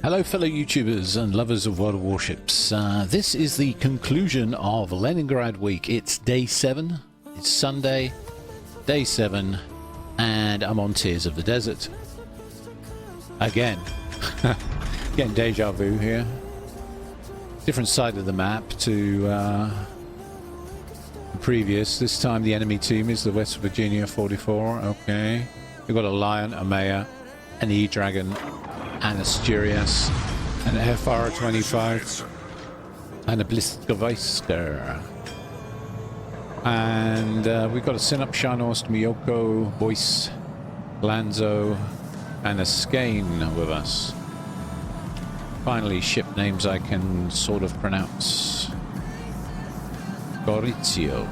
Hello fellow YouTubers and lovers of World of Warships. This is the conclusion of Leningrad week. It's day 7, it's Sunday, day 7, and I'm on Tears of the Desert. Again. Getting deja vu here. Different side of the map to the previous. This time the enemy team is the West Virginia 44. Okay. We've got a Lion, a Maya, an E-Dragon, an Asturias, an FR-25, and a Bliskovisker. And we've got a Sinop, Shanost, Miyoko, Boyce, Lanzo, and a Skane with us. Finally, ship names I can sort of pronounce. Gorizio.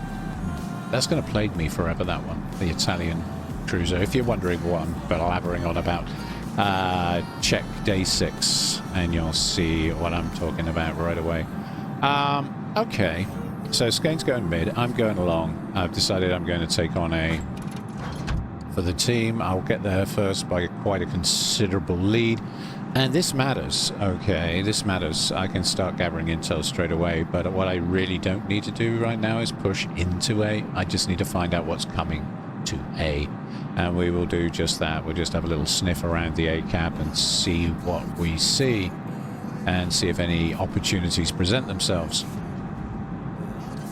That's going to plague me forever, that one. The Italian cruiser. If you're wondering what I'm blabbering on about, check day 6 and you'll see what I'm talking about right away. Okay, so Skane's going mid, I'm going along. I've decided I'm going to take on a... For the team, I'll get there first by quite a considerable lead. And this matters, okay, this matters. I can start gathering intel straight away, but what I really don't need to do right now is push into A. I just need to find out what's coming to A. And we will do just that. We'll just have a little sniff around the A cap and see what we see. And see if any opportunities present themselves.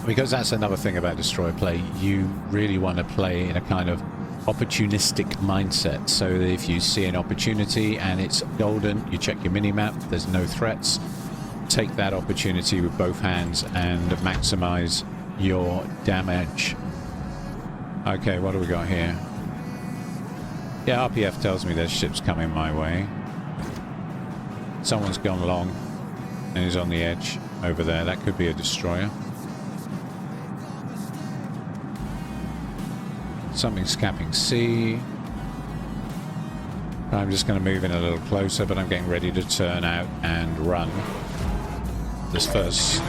Because that's another thing about destroyer play. You really want to play in a kind of opportunistic mindset. So that if you see an opportunity and it's golden, you check your mini-map, there's no threats. Take that opportunity with both hands and maximize your damage. Okay, what do we got here? Yeah, RPF tells me there's ships coming my way. Someone's gone long and is on the edge over there. That could be a destroyer. Something's capping C. I'm just going to move in a little closer, but I'm getting ready to turn out and run. This first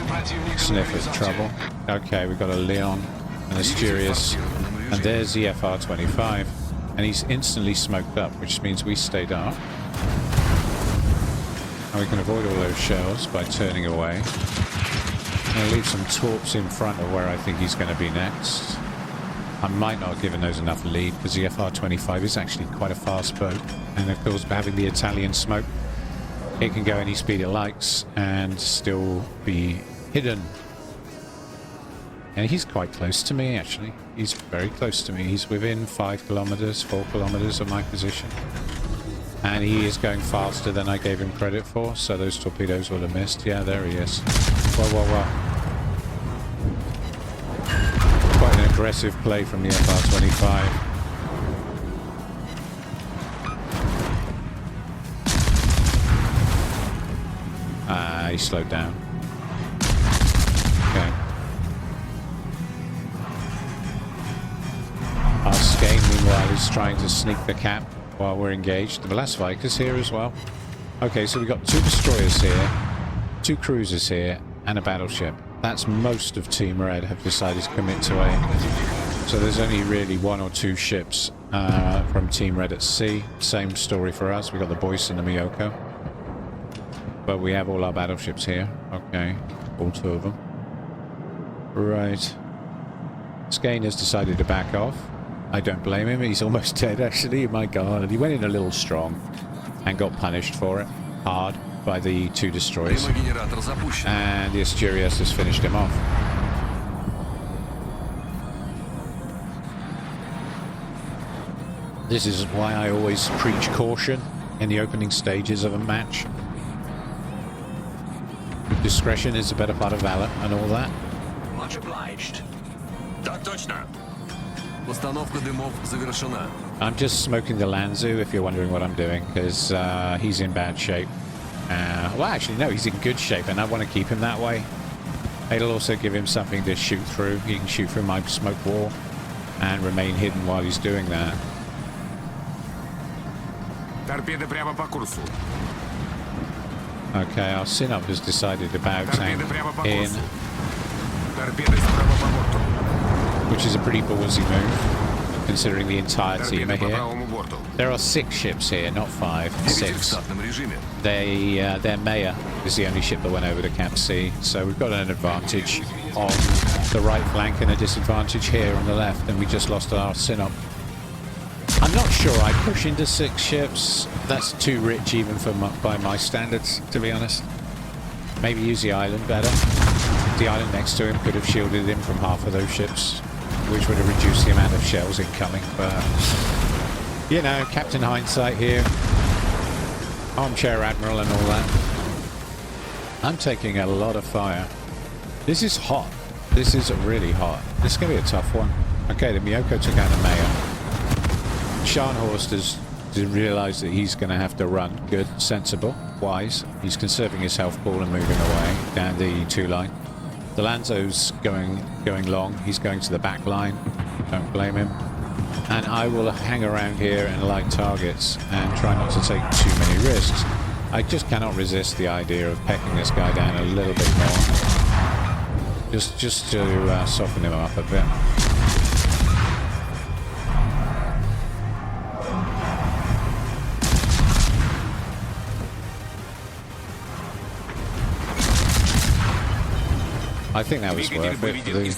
sniff of trouble. Okay, we've got a Leon, an Asturias, and there's the FR-25. And he's instantly smoked up, which means we stayed up. And we can avoid all those shells by turning away. I'm going to leave some torps in front of where I think he's going to be next. I might not have given those enough lead, because the FR-25 is actually quite a fast boat. And of course, having the Italian smoke, it can go any speed it likes and still be hidden. And he's quite close to me, actually. He's very close to me. He's within 5 kilometers, 4 kilometers of my position. And he is going faster than I gave him credit for, so those torpedoes would have missed. Yeah, there he is. Whoa, whoa, whoa. Quite an aggressive play from the FR-25. He slowed down. Okay. Our Skane, meanwhile, is trying to sneak the cap while we're engaged. The Velasvika's here as well. Okay, so we've got 2 destroyers here, 2 cruisers here, and a battleship. That's most of Team Red have decided to commit to A. So there's only really 1 or 2 ships from Team Red at sea. Same story for us. We've got the Boyce and the Miyoko. But we have all our battleships here. Okay, all 2 of them. Right. Skane has decided to back off. I don't blame him. He's almost dead, actually. My God. And he went in a little strong and got punished for it hard by the 2 destroyers. And the Asturias has finished him off. This is why I always preach caution in the opening stages of a match. Discretion is the better part of valor and all that. Much obliged. Так точно. Постановка дымов завершена. I'm just smoking the Lanzu, if you're wondering what I'm doing, because he's in bad shape. Well, actually, no, he's in good shape, and I want to keep him that way. It'll also give him something to shoot through. He can shoot through my smoke wall and remain hidden while he's doing that. Торпеды прямо по курсу. Okay, our Sinop has decided to bow tank in, which is a pretty ballsy move, considering the entire team are here. борту. There are 6 ships here, not 5. Двигатель в 6. штатном режиме. Their mayor is the only ship that went over to Cap C, so we've got an advantage on the right flank and a disadvantage here on the left, and we just lost our synop. I'm not sure I'd push into 6 ships. That's too rich even for by my standards, to be honest. Maybe use the island better. The island next to him could have shielded him from half of those ships, which would have reduced the amount of shells incoming, but you know, Captain Hindsight here, armchair admiral and all that. I'm taking a lot of fire. This is hot. This is really hot. This is going to be a tough one. Okay, the Miyoko took out the mayor. Scharnhorst has realised that he's going to have to run. Good, sensible, wise. He's conserving his health pool and moving away down the 2 line. The Lanzo's going long. He's going to the back line. Don't blame him. And I will hang around here and light targets and try not to take too many risks. I just cannot resist the idea of pecking this guy down a little bit more. Just to soften him up a bit. I think that was worth it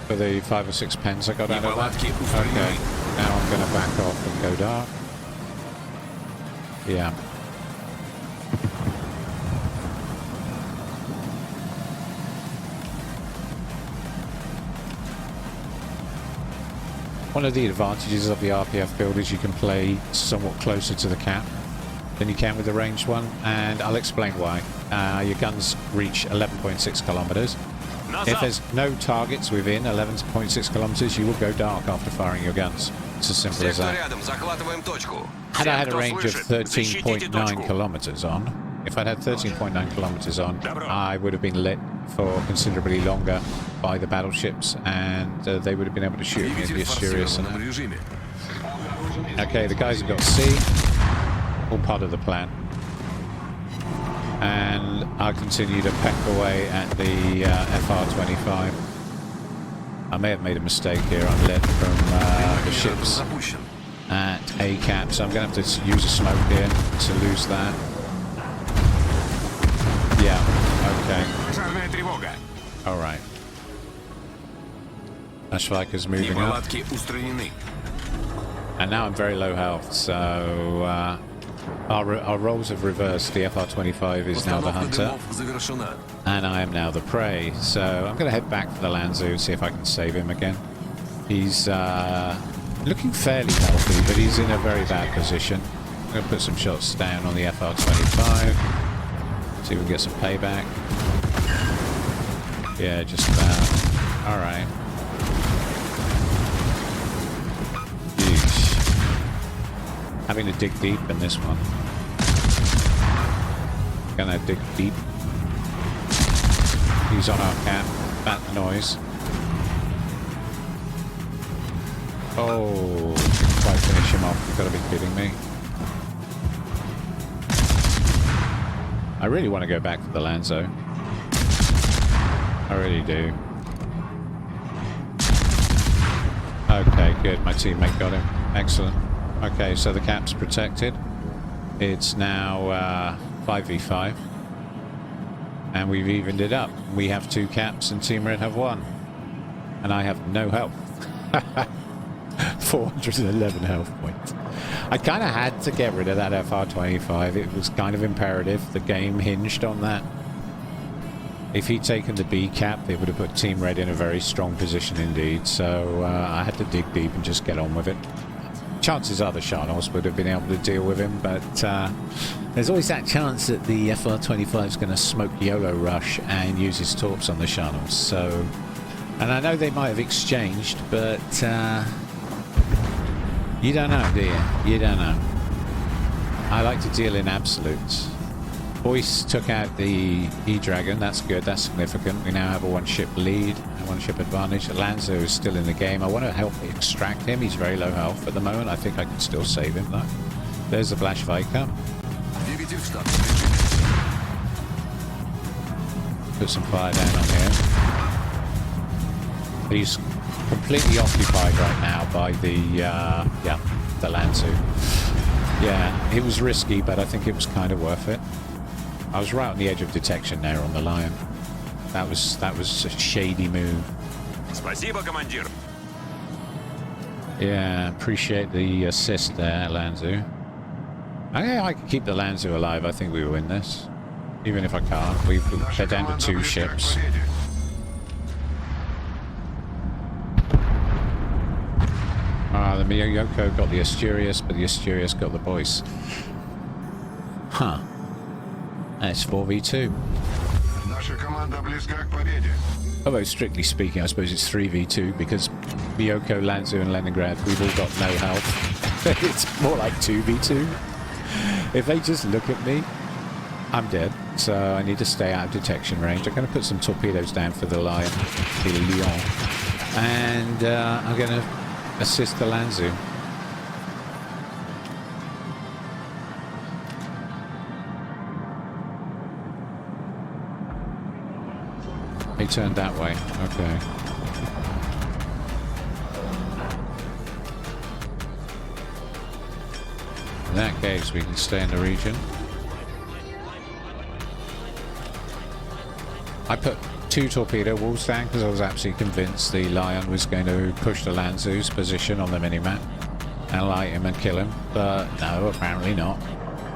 for the 5 or 6 pence I got out of that. Okay, now I'm going to back off and go dark. Yeah. One of the advantages of the RPF build is you can play somewhat closer to the cap than you can with the ranged one, and I'll explain why. Your guns reach 11.6 kilometers. If there's no targets within 11.6 kilometers, you will go dark after firing your guns. It's as simple as that. Had I had a range of 13.9 kilometers on, if I'd had 13.9 kilometers on, I would have been lit for considerably longer by the battleships, and they would have been able to shoot me in the Asturias. Okay, the guys have got C, all part of the plan. And I'll continue to peck away at the FR-25. I may have made a mistake here. I'm lit from the ships at A cap, so I'm going to have to use a smoke here to lose that. Yeah, okay. Alright. Ashvika's moving up. And now I'm very low health, so our roles have reversed. The FR-25 is now the hunter, and I am now the prey. So I'm going to head back for the Lanzo and see if I can save him again. He's looking fairly healthy, but he's in a very bad position. I'm going to put some shots down on the FR-25. See if we can get some payback. Yeah, just about. Alright. Having to dig deep in this one. Gonna dig deep. He's on our cap. Bat noise. Oh, didn't quite finish him off. You've got to be kidding me. I really want to go back for the Lanzo. I really do. Okay, good. My teammate got him. Excellent. Okay, so the cap's protected. It's now 5v5. And we've evened it up. We have 2 caps and Team Red have 1. And I have no health. 411 health points. I kind of had to get rid of that FR-25. It was kind of imperative. The game hinged on that. If he'd taken the B cap, it would have put Team Red in a very strong position indeed. So I had to dig deep and just get on with it. Chances are the Scharnhorst would have been able to deal with him, but there's always that chance that the FR-25 is going to smoke YOLO rush and use his torps on the Scharnhorst. So, and I know they might have exchanged, but you don't know, do you? You don't know. I like to deal in absolutes. Boyce took out the E-Dragon. That's good. That's significant. We now have a 1-ship lead and 1-ship advantage. Lanzo is still in the game. I want to help extract him. He's very low health at the moment. I think I can still save him, though. There's the Blashvika. Put some fire down on him. He's completely occupied right now by the the Lanzu. Yeah, it was risky, but I think it was kind of worth it. I was right on the edge of detection there on the Lion. That was a shady move. Спасибо, командир. Yeah, appreciate the assist there, Lanzu. I can keep the Lanzu alive. I think we win this. Even if I can't, they're down to 2 ships. The Miyoko got the Asturias, but the Asturias got the Boyce. Huh. That's 4v2. Although, strictly speaking, I suppose it's 3v2 because Miyoko, Lanzu, and Leningrad, we've all got no health. It's more like 2v2. If they just look at me, I'm dead. So I need to stay out of detection range. I'm going to put some torpedoes down for the Lion, the Leon. And I'm going to assist the Lanzu. He turned that way. Okay. In that case, we can stay in the region. I put 2 torpedo walls down because I was absolutely convinced the Lion was going to push the Lanzu's position on the minimap and light him and kill him. But no, apparently not.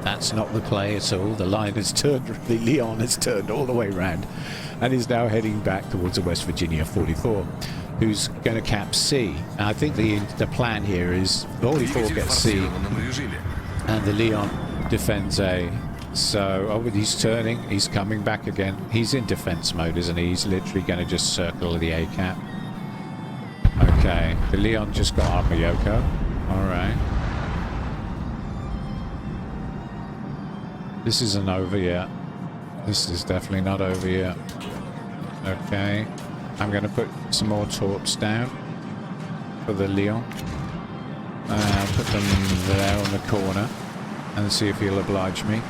That's not the play at all. The Lion has turned, the Leon has turned all the way around and is now heading back towards the West Virginia 44, who's going to cap C. And I think the plan here is 44 gets C and the Leon defends A. So, oh, he's turning, he's coming back again. He's in defense mode, isn't he? He's literally going to just circle the A cap. Okay, the Leon just got our Miyoko. Alright. This isn't over yet. This is definitely not over yet. Okay. I'm going to put some more torps down for the Leon. Put them there on the corner and see if he'll oblige me.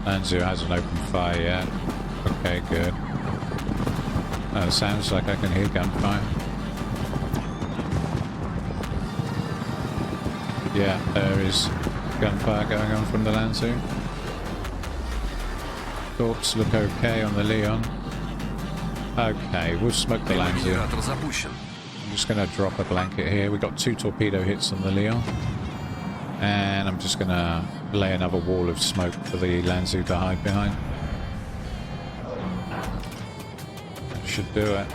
Lanzu hasn't opened fire yet. Okay, good. Sounds like I can hear gunfire. Yeah, there is gunfire going on from the Lanzu. Torps look okay on the Leon. Okay, we'll smoke the Lanzu. I'm just going to drop a blanket here. We've got 2 torpedo hits on the Leon. And I'm just going to lay another wall of smoke for the Lanzu to hide behind. Should do it.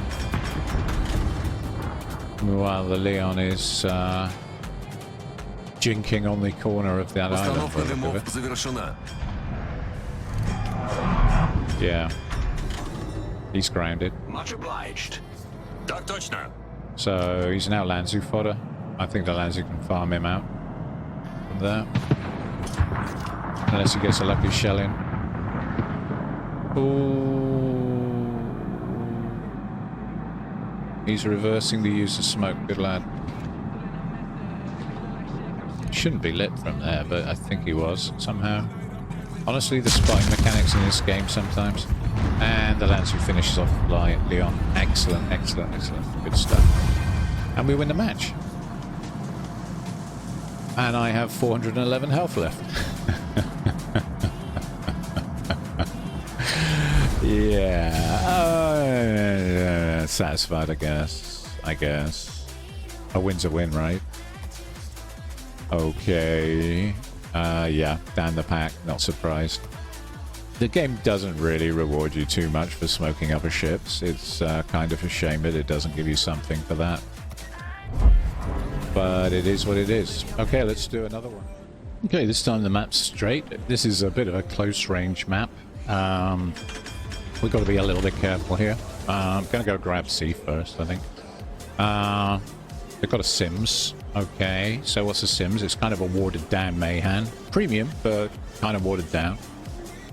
While the Leon is jinking on the corner of that island. Yeah. He's grounded. Much obliged. Так точно. So he's now Lanzu fodder. I think the Lanzu can farm him out from there. Unless he gets a lucky shell in. Ooh. He's reversing the use of smoke. Good lad. Shouldn't be lit from there, but I think he was somehow. Honestly, the spotting mechanics in this game sometimes. And the Lanzu finishes off Leon. Excellent, excellent, excellent. Good stuff. And we win the match. And I have 411 health left. Yeah. Satisfied, I guess. A win's a win, right? Okay. Yeah, down the pack. Not surprised. The game doesn't really reward you too much for smoking other ships. It's kind of a shame that it doesn't give you something for that. But it is what it is. Okay, let's do another one. Okay, this time the map's straight. This is a bit of a close range map. We've got to be a little bit careful here. I'm going to go grab C first, I think. They've got a Sims. Okay, so what's a Sims? It's kind of a watered down Mayhan. Premium, but kind of watered down.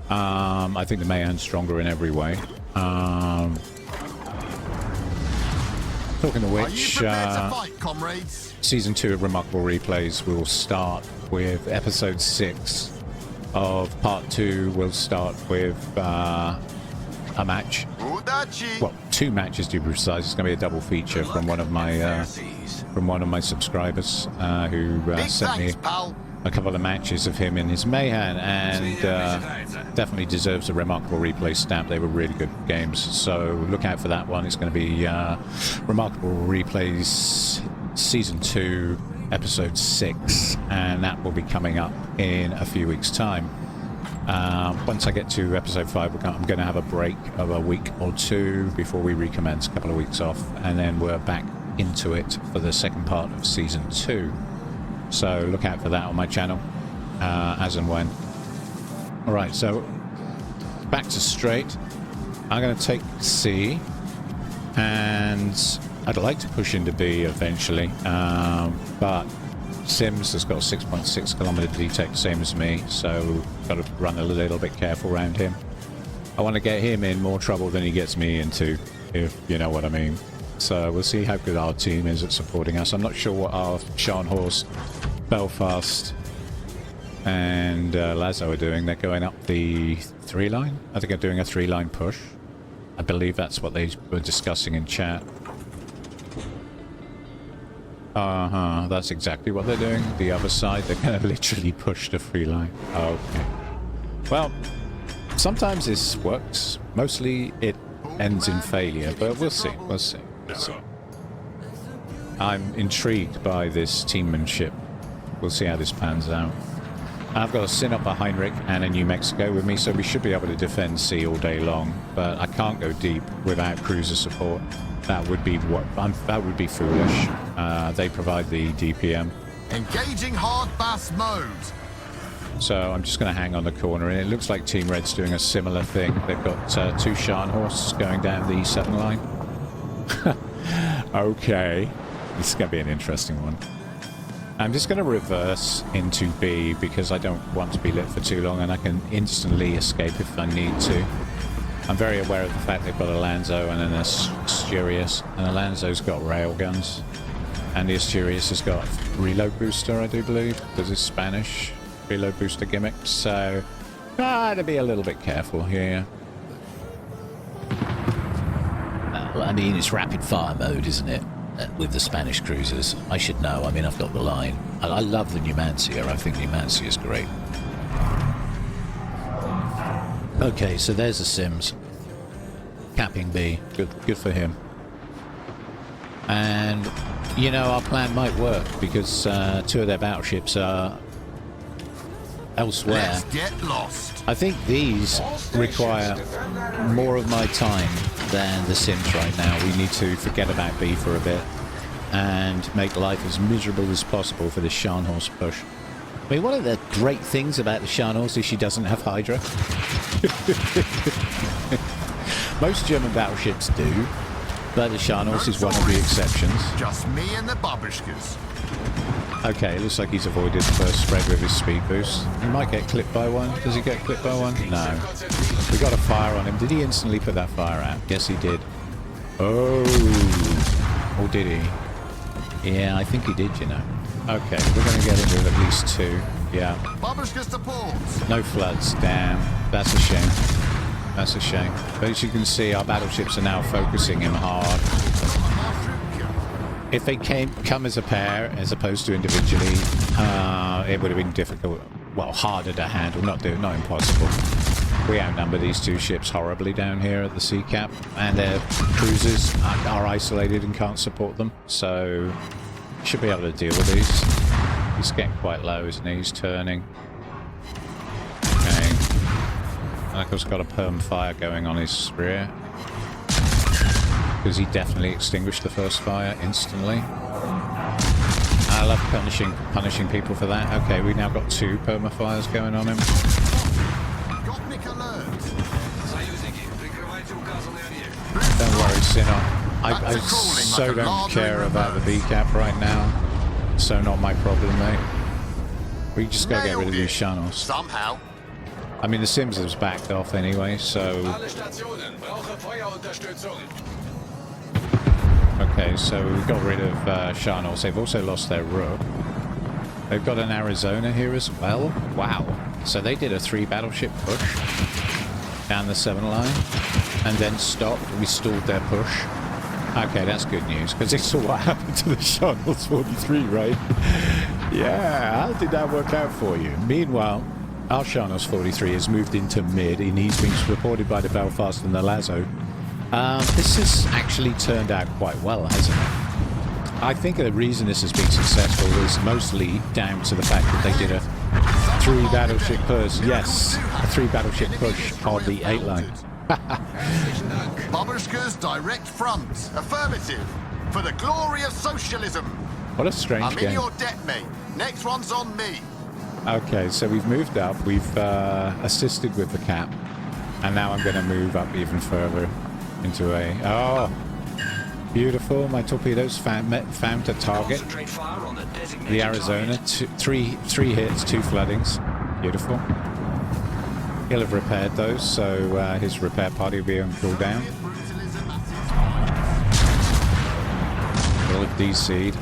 I think the Mayhan's stronger in every way. Talking of which, Season 2 of Remarkable Replays will start with Episode 6 of part 2 will start with a match. Well, 2 matches to be precise. It's going to be a double feature from one of my subscribers who sent me a couple of matches of him in his Mayhem, and definitely deserves a remarkable replay stamp. They were really good games, so look out for that one. It's going to be Remarkable Replays Season 2, Episode 6, and that will be coming up in a few weeks' time. Once I get to Episode 5, I'm going to have a break of a week or 2 before we recommence, a couple of weeks off, and then we're back into it for the second part of Season 2. So look out for that on my channel, as and when. Alright, so back to straight. I'm going to take C, and I'd like to push into B eventually, but Sims has got a 6.6 kilometer detect, same as me, so got to run a little bit careful around him. I want to get him in more trouble than he gets me into, if you know what I mean. So we'll see how good our team is at supporting us. I'm not sure what our Scharnhorst, Belfast, and Lazo are doing. They're going up the 3-line. I think they're doing a 3-line push. I believe that's what they were discussing in chat. That's exactly what they're doing. The other side, they're going to literally push the 3-line. Okay. Well, sometimes this works. Mostly it ends in failure, but we'll see. We'll see. So, I'm intrigued by this teammanship. We'll see how this pans out. I've got a Sinop, a Heinrich, and a New Mexico with me, so we should be able to defend C all day long. But I can't go deep without cruiser support. That would be that would be foolish. They provide the DPM. Engaging hard bass mode. So I'm just going to hang on the corner, and it looks like Team Red's doing a similar thing. They've got 2 Scharnhorsts going down the 7 line. Okay, this is going to be an interesting one. I'm just going to reverse into B because I don't want to be lit for too long, and I can instantly escape if I need to. I'm very aware of the fact they've got a Lanzo and an Asturias, and the Lanzo's got railguns, and the Asturias has got reload booster, I do believe, because it's Spanish reload booster gimmick. So to be a little bit careful here. I mean, it's rapid fire mode, isn't it? With the Spanish cruisers. I should know. I mean, I've got the line. I love the Numancia. I think Numancia is great. Okay, so there's the Sims. Capping B. Good for him. And, you know, our plan might work because 2 of their battleships are elsewhere. Let's get lost. I think these require more of my time than the Sims right now. We need to forget about B for a bit and make life as miserable as possible for the Scharnhorst push. I mean, one of the great things about the Scharnhorst is she doesn't have Hydra. Most German battleships do, but the Scharnhorst is one of the exceptions. Just me and the babushkas. Okay, it looks like he's avoided the first spread with his speed boost. He might get clipped by one. Does he get clipped by one? No. We got a fire on him. Did he instantly put that fire out? Yes, he did. Oh. Or did he? Yeah, I think he did, you know. Okay, we're going to get him with at least 2. Yeah. Babushka support. No floods. Damn. That's a shame. That's a shame. But as you can see, our battleships are now focusing him hard. If they come as a pair, as opposed to individually, it would have been difficult. Well, harder to handle. Not impossible. We outnumber these 2 ships horribly down here at the sea cap, and their cruisers are isolated and can't support them. So, should be able to deal with these. He's getting quite low, isn't he? He's turning. Okay. And of course, got a perm fire going on his rear. Because he definitely extinguished the first fire instantly. I love punishing people for that. Okay, we now got 2 permafires going on him. Don't worry, Sinop. I so don't care about the B cap right now. So not my problem, mate. We just gotta get rid of these Scharnhorsts. Somehow. I mean, the Sims has backed off anyway, so... Okay, so we got rid of Scharnhorst. They've also lost their rook. They've got an Arizona here as well. Wow. So they did a 3 battleship push down the 7 line and then stopped. We stalled their push. Okay, that's good news, because they saw what happened to the Charles 43, right? Yeah, how did that work out for you? Meanwhile, our Charles 43 has moved into mid, and he's been supported by the Belfast and the Lazo. This has actually turned out quite well, hasn't it? I think the reason this has been successful is mostly down to the fact that they did a 3 battleship push. Yes, a 3 battleship push on the 8 line. Babushka's direct front. Affirmative. For the glory of socialism. What a strange I'm game. in your debt, mate. Next one's on me. Okay, so we've moved up. We've assisted with the cap. And now I'm going to move up even further into a... Oh, beautiful. My torpedoes found a target. The Arizona. 3 hits, 2 floodings. Beautiful. He'll have repaired those, so his repair party will be on cooldown. He'll have DC'd.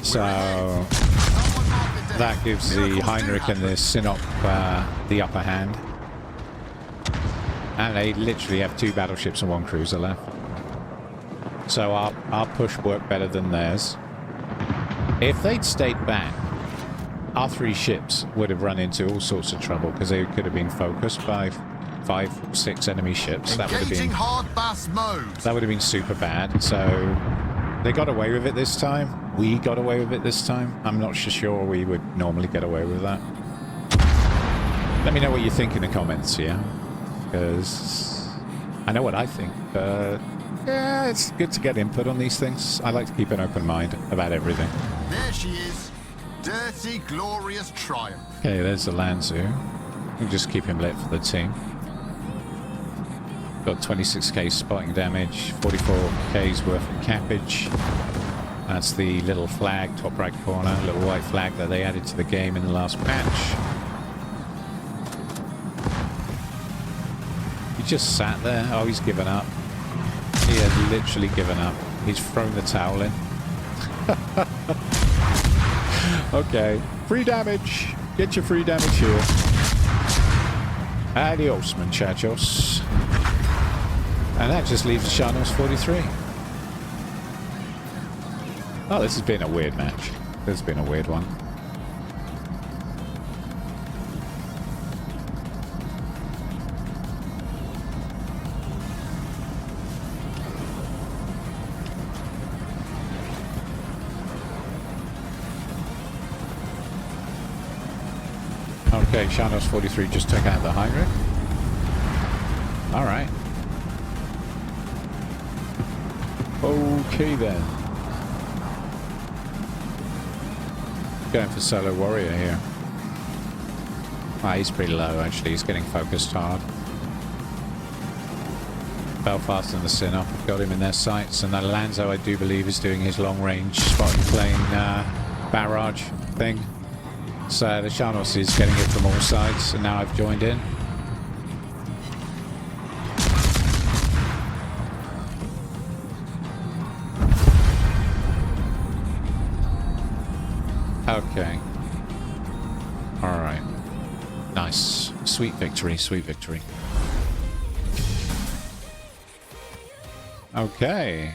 So that gives the Heinrich and the Sinop the upper hand. And they literally have 2 battleships and 1 cruiser left. So our push worked better than theirs. If they'd stayed back, our 3 ships would have run into all sorts of trouble because they could have been focused by 5, 6 enemy ships. That would have been hard bass mode. That would have been super bad. So they got away with it this time. We got away with it this time. I'm not sure we would normally get away with that. Let me know what you think in the comments here, because I know what I think. Yeah, it's good to get input on these things. I like to keep an open mind about everything. There she is. Dirty, glorious triumph. Okay, there's the Lanzu. We'll just keep him lit for the team. Got 26k spotting damage, 44k's worth of cappage. That's the little flag, top right corner, little white flag that they added to the game in the last patch. He just sat there. Oh, he's given up. He has literally given up. He's thrown the towel in. Okay, free damage. Get your free damage here. Adios, muchachos. And that just leaves the Charnos 43. Oh, this has been a weird match. This has been a weird one. Okay, Charnos 43 just took out the Heinrich. Alright. Okay then. Going for Solo Warrior here. Ah, he's pretty low actually, he's getting focused hard. Belfast and the Sinop have got him in their sights, and that Lanzo I do believe is doing his long range spotting plane barrage thing. So the Charnos is getting it from all sides, and now I've joined in. Okay. Alright. Nice. Sweet victory, sweet victory. Okay.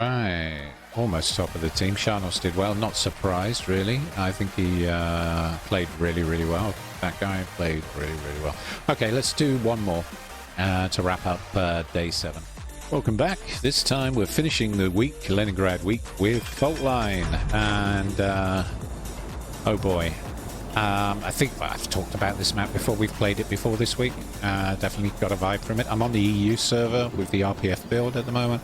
Right. Almost top of the team. Charnos did well. Not surprised, really. I think he played really, really well. That guy played really, really well. Okay, let's do one more to wrap up day 7. Welcome back. This time we're finishing the week, Leningrad week, with Fault Line. And, oh boy. I think I've talked about this map before. We've played it before this week. Definitely got a vibe from it. I'm on the EU server with the RPF build at the moment.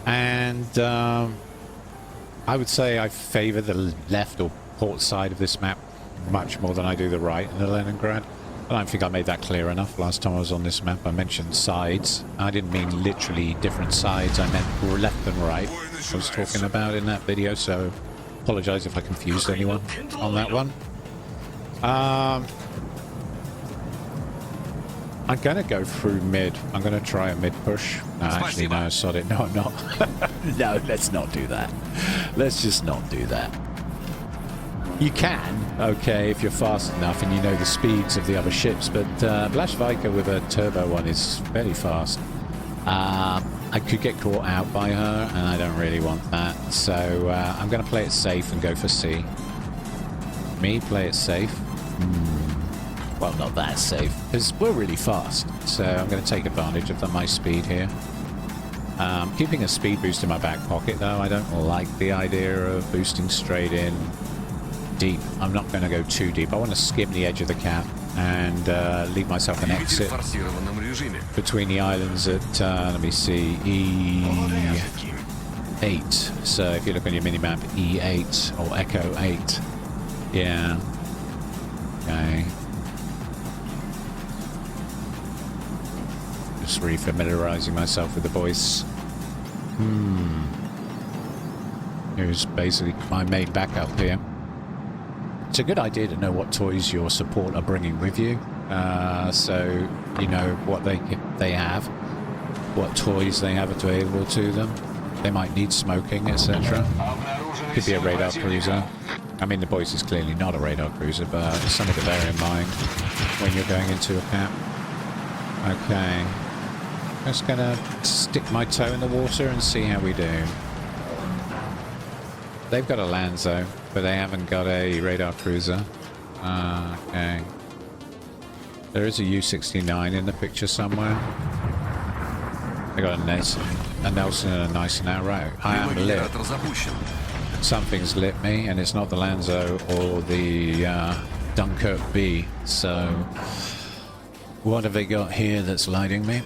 And I would say I favor the left or port side of this map much more than I do the right in the Leningrad. I don't think I made that clear enough last time I was on this map. I mentioned sides. I didn't mean literally different sides. I meant left and right. I was talking about in that video, so apologize if I confused anyone on that one. I'm gonna go through mid. I'm gonna try a mid push. No, actually, no, sod it. No, I'm not. No, let's not do that. Let's just not do that. You can, okay, if you're fast enough and you know the speeds of the other ships, but Blashvika with a turbo one is very fast. I could get caught out by her, and I don't really want that, so I'm going to play it safe and go for C. Me, play it safe? Well, not that safe, because we're really fast, so I'm going to take advantage of my speed here. Keeping a speed boost in my back pocket, though, I don't like the idea of boosting straight in deep. I'm not going to go too deep. I want to skim the edge of the cap and leave myself an exit between the islands at, let me see, E8. So if you look on your minimap, E8 or Echo 8. Yeah. Okay. Just re-familiarizing myself with the voice. Here's basically my main backup here. It's a good idea to know what toys your support are bringing with you, so you know what they have, what toys they have available to them. They might need smoking, etc. Could be a radar cruiser. I mean, the voice is clearly not a radar cruiser, but it's something to bear in mind when you're going into a cap. Okay. Just gonna stick my toe in the water and see how we do. They've got a Lanzo, but they haven't got a radar cruiser. Okay. There is a U-69 in the picture somewhere. They got a Nelson and a nice and right. I am lit. Something's lit me, and it's not the Lanzo or the Dunkirk B. So, what have they got here that's lighting me?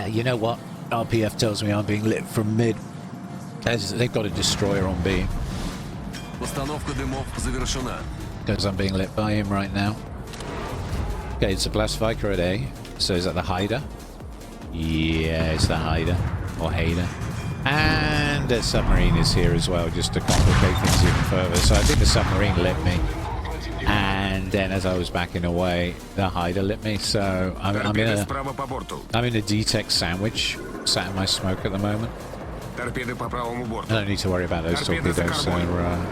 You know what? RPF tells me I'm being lit from mid. They've got a destroyer on B. Because I'm being lit by him right now. Okay, it's a Blastviker at A. So is that the Hider? Yeah, it's the Hider. Or Hader. And the submarine is here as well, just to complicate things even further. So I think the submarine lit me. And then as I was backing away, the Hider lit me. So I'm in a D-Tech sandwich, sat in my smoke at the moment. I don't need to worry about those torpedoes,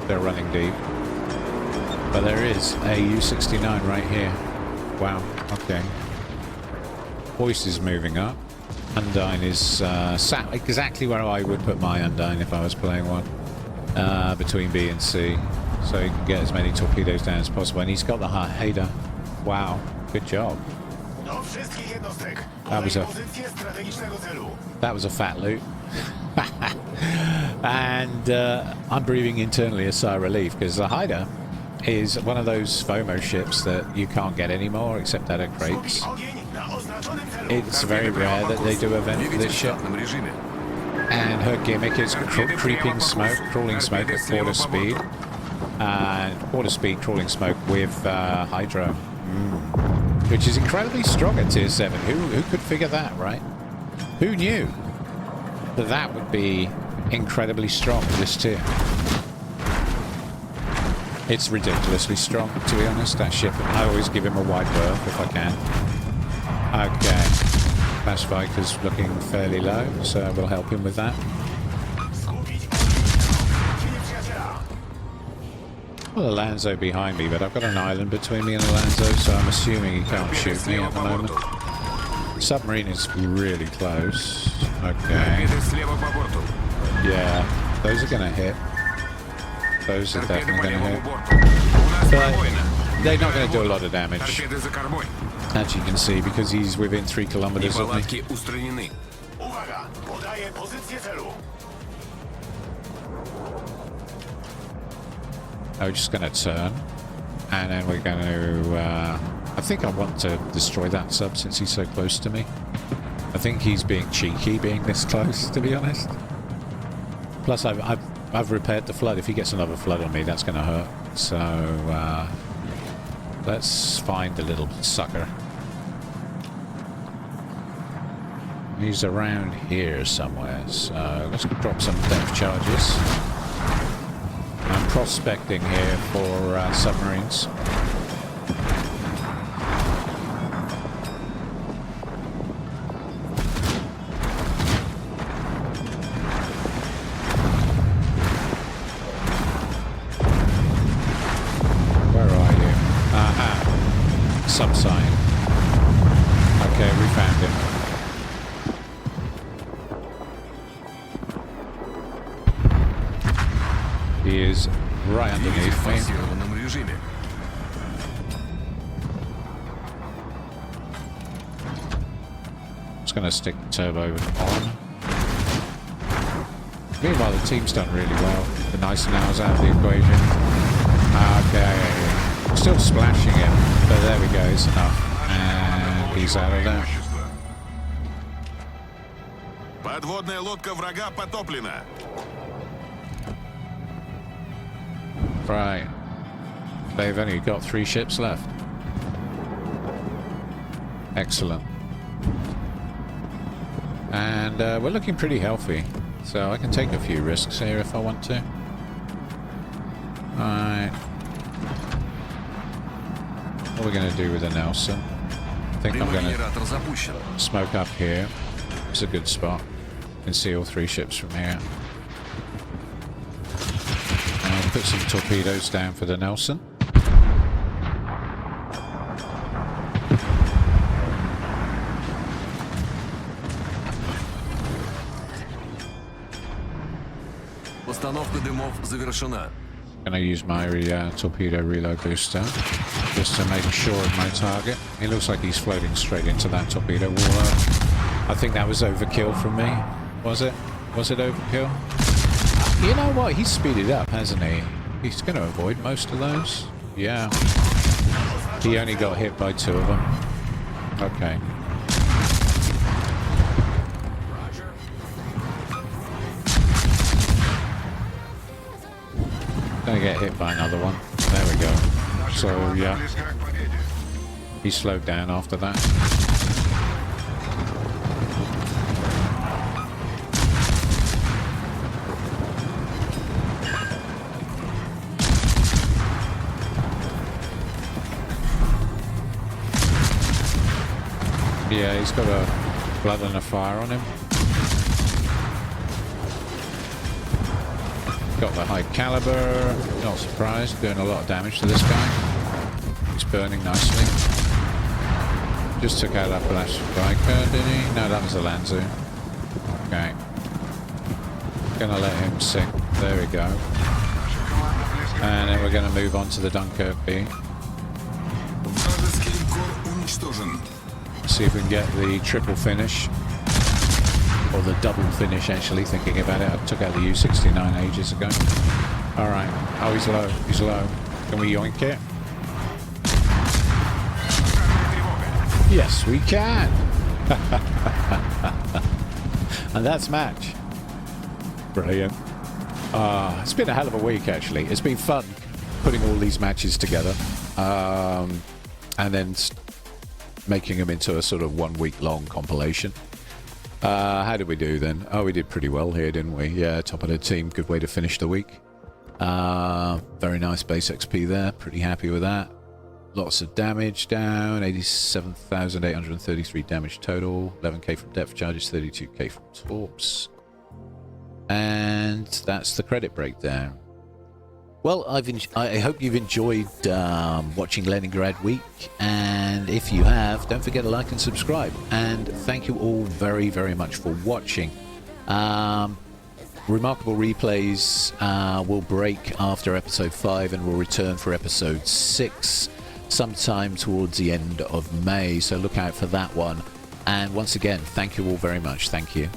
they're running deep. But there is a U-69 right here. Wow, okay. Hoist is moving up. Undyne is sat exactly where I would put my Undyne if I was playing one. Between B and C. So he can get as many torpedoes down as possible. And he's got the Hader. Wow, good job. That was a fat loot. And I'm breathing internally a sigh of relief, because the Hader is one of those FOMO ships that you can't get anymore except out of crates. It's very rare that they do event for this ship. And her gimmick is creeping smoke, crawling smoke at quarter speed. Quarter speed crawling smoke with hydro. Which is incredibly strong at tier 7. Who could figure that, right? Who knew that that would be incredibly strong at this tier? It's ridiculously strong, to be honest, that ship. I always give him a wide berth if I can. Okay. Blashviker's looking fairly low, so we'll help him with that. Well, a Lanzo behind me, but I've got an island between me and the Lanzo, so I'm assuming he can't shoot me at the moment. Submarine is really close. Okay. Yeah, those are going to hit. Those are definitely going to hit. But they're not going to do a lot of damage, as you can see, because he's within 3 kilometers of me. I'm just going to turn, and then we're going to... I think I want to destroy that sub since he's so close to me. I think he's being cheeky being this close, to be honest. Plus, I've repaired the flood. If he gets another flood on me, that's going to hurt. So, let's find the little sucker. He's around here somewhere, so let's drop some depth charges. I'm prospecting here for submarines. some sign. Okay, we found him. He is right underneath me. Just going to stick the turbo on. Meanwhile, the team's done really well. The nice now's out of the equation. Okay. Still splashing him, but there we go, it's enough. And he's out of there. Подводная лодка врага потоплена. Right. They've only got 3 ships left. Excellent. And we're looking pretty healthy. So I can take a few risks here if I want to. Alright. What are we going to do with the Nelson? I think I'm going to smoke up here. It's a good spot. You can see all 3 ships from here. And put some torpedoes down for the Nelson. Установка дымов завершена. Gonna use my torpedo reload booster just to make sure of my target. It looks like he's floating straight into that torpedo wall. I think that was overkill from me. Was it? Was it overkill? You know what? He's speeded up, hasn't he? He's going to avoid most of those. Yeah. He only got hit by 2 of them. Okay. Gonna get hit by another one. There we go. So, yeah. He slowed down after that. Yeah, he's got a blood and a fire on him. Got the high caliber, not surprised, doing a lot of damage to this guy. He's burning nicely. Just took out that blast striker, did he? No, that was the Lanzu. Okay. Gonna let him sink. There we go. And then we're gonna move on to the Dunkirk B. See if we can get the triple finish. Or the double finish, actually, thinking about it. I took out the U-69 ages ago. Alright. Oh, he's low. He's low. Can we yoink it? Yes, we can! And that's match. Brilliant. It's been a hell of a week, actually. It's been fun putting all these matches together. And then making them into a sort of 1 week long compilation. How did we do then? Oh, we did pretty well here, didn't we? Yeah, top of the team. Good way to finish the week. Very nice base XP there. Pretty happy with that. Lots of damage down. 87,833 damage total. 11k from depth charges. 32k from torps. And that's the credit breakdown. Well, I hope you've enjoyed watching Leningrad Week, and if you have, don't forget to like and subscribe. And thank you all very, very much for watching. Remarkable Replays will break after episode 5 and will return for episode 6 sometime towards the end of May, so look out for that one. And once again, thank you all very much. Thank you.